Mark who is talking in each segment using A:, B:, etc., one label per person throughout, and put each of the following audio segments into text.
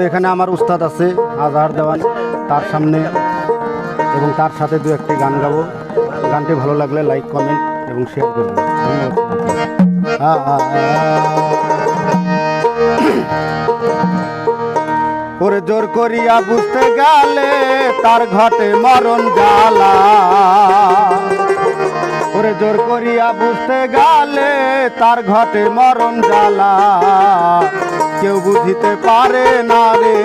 A: এখানে আমার উস্তাদ আছে আজহার দেওয়ান, তার সামনে এবং তার সাথে দু একটি গান গাবো। গানটি ভালো লাগলে লাইক কমেন্ট এবং শেয়ার করবেন। ওরে জোর করিয়া বুঝতে গেলে তার ঘটে মরণ জ্বালা, ওরে জোর করিয়া বুঝতে গেলে তার ঘটে মরণ জ্বালা। কেউ বুঝিতে পারে না রে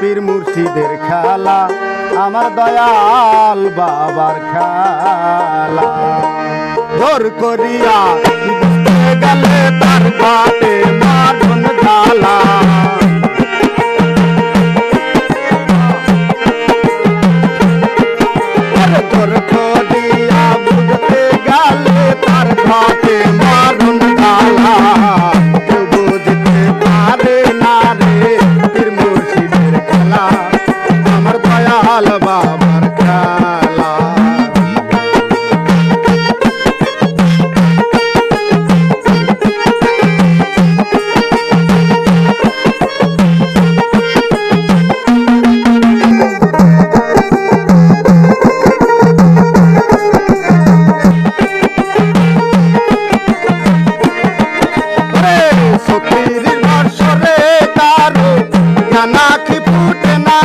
A: পীর মুর্শিদের খেলা, আমার দয়াল বাবার খেলা। জোর করিয়া বুঝতে গেলে তার ঘটে মরণ জ্বালা, জোর করিয়া বুঝতে গেলে তার ঘটে মরণ জ্বালা। কেউ বুঝতে পারে না রে পীর মুর্শিদের খেলা, আমার দয়াল বাবার খেলা। নাকি ফুটে না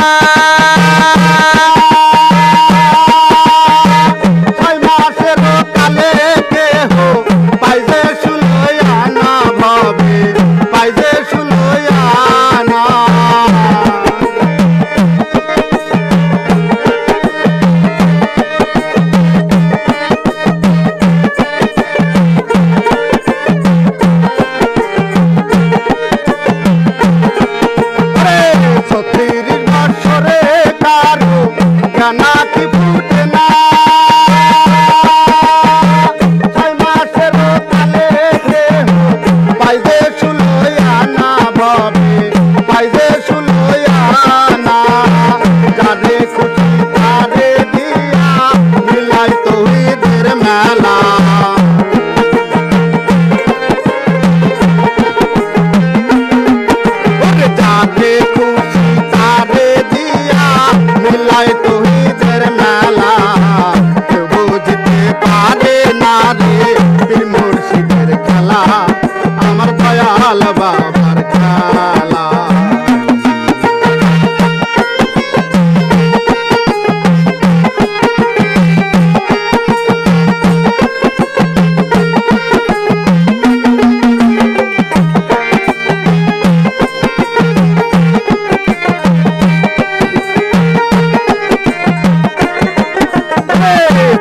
A: ছয় মাসের কালে কেহ পাইজে শুলইয়া না ভাবে, পাইজে শুলইয়া না। নাকি ফুটে না ছয় মাসের কালে কেহ পাইজে শুলইয়া না ভাবে, পাইজে শুলইয়া না। যারে খুশি তারে দিয়া মিলাই তৌহিদের মেলা, যারে খুশি তারে দিয়া মিলাই তৌহিদের মেলা। কেউ বুঝতে পারে না রে পীর মুর্শিদের খেলা, আমার দয়াল বাবার খেলা।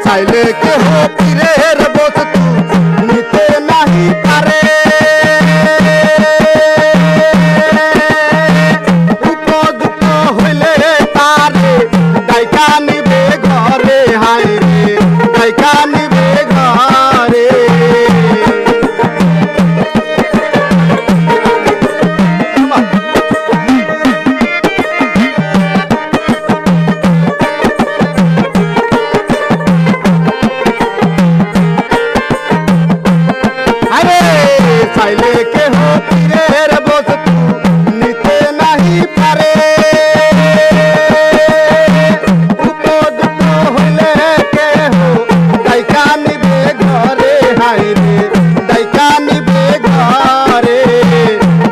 A: চাইলে কেহ পীরের বস্তু নিতে নাহি পারে, উপযুক্ত হইলে তারে ডাইকা নিবে ঘরে, হায় রে ডাইকা নিবে ঘরে। চাইলে কেহ পীরের বস্তু নিতে নাহি পারে, উপযুক্ত হইলে কেহ ডাইকা নিবে ঘরে, হায় রে ডাইকা নিবে ঘরে।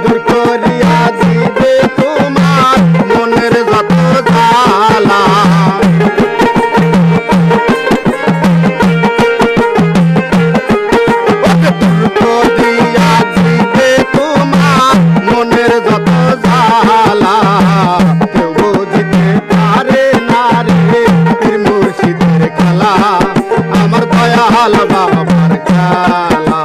A: দূর করিয়া দিবে তোমার মনের যত জ্বালা, মনের যত জ্বালা। কেউ বুঝতে পারে না রে পীর মুর্শিদের খেলা, আমার দয়াল বাবার খেলা।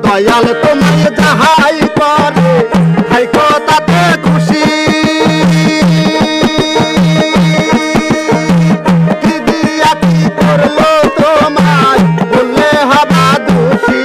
A: দয়াল তোমায় যাহাই করে হাইকো তাতে খুশি, কি দিয়া কি করলো তোমায় বললে হবা দোষী।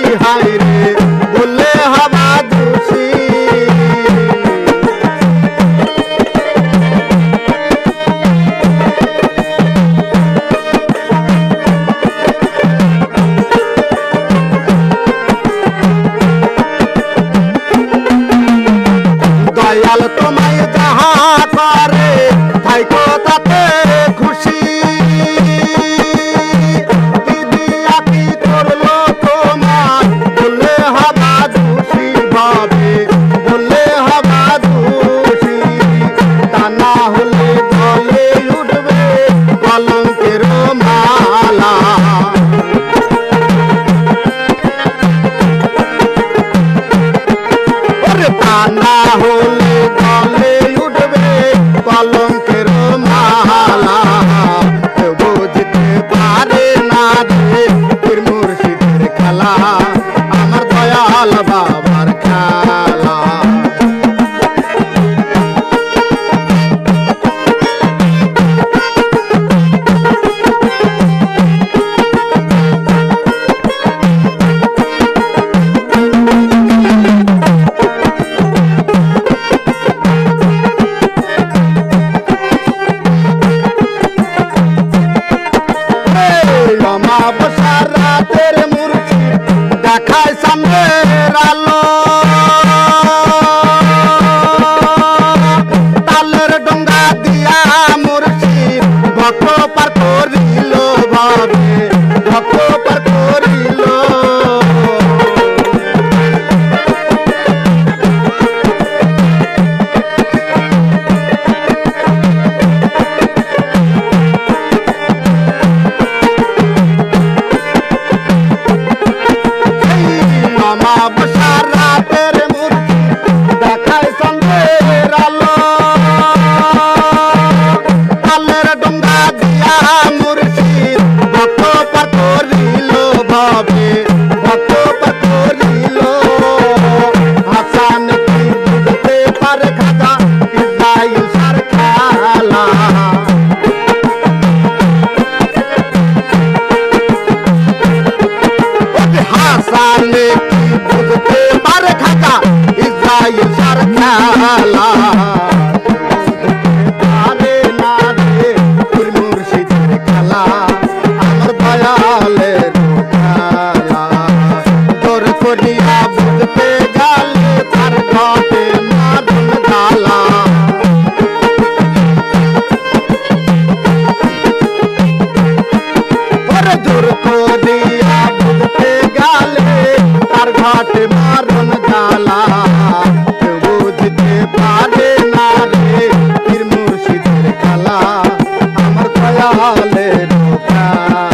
A: খেলা, আমার দয়াল বাবার খেলা। অমাবস্যার রাতের মুর্শিদ দেখায় সামনের আলো, তালের ডোঙ্গা দিয়া মুর্শিদ ভক্ত পার করিল ভাবে, ভক্ত পার করিল। অমাবস্যার রাতের মুর্শিদ দেখায় সন্ধ্যের আলো, তালের ডোঙ্গা দিয়া মুর্শিদ ভক্ত পার করিল ভাবে, ভক্ত পার করিল। হাসান কি বুঝতে পারে খাজা ইসরাইল সার খেলা, হাসানে কি বুঝতে পারে খাজা ইসরাইল সার খেলা, পারে না রে পীর মুর্শিদের খেলা, আমার দয়ালের খেলা। তোর করিয়া বুঝতে গেলে তার ঘটে মারুন জ্বালা, ওরে দূর করিয়া বুঝতে গেলে তার ঘাটে মারুন জ্বালা। কেউ বুঝতে পারে না রে পীর মুর্শিদের খেলা, আমার দয়ালের খেলা।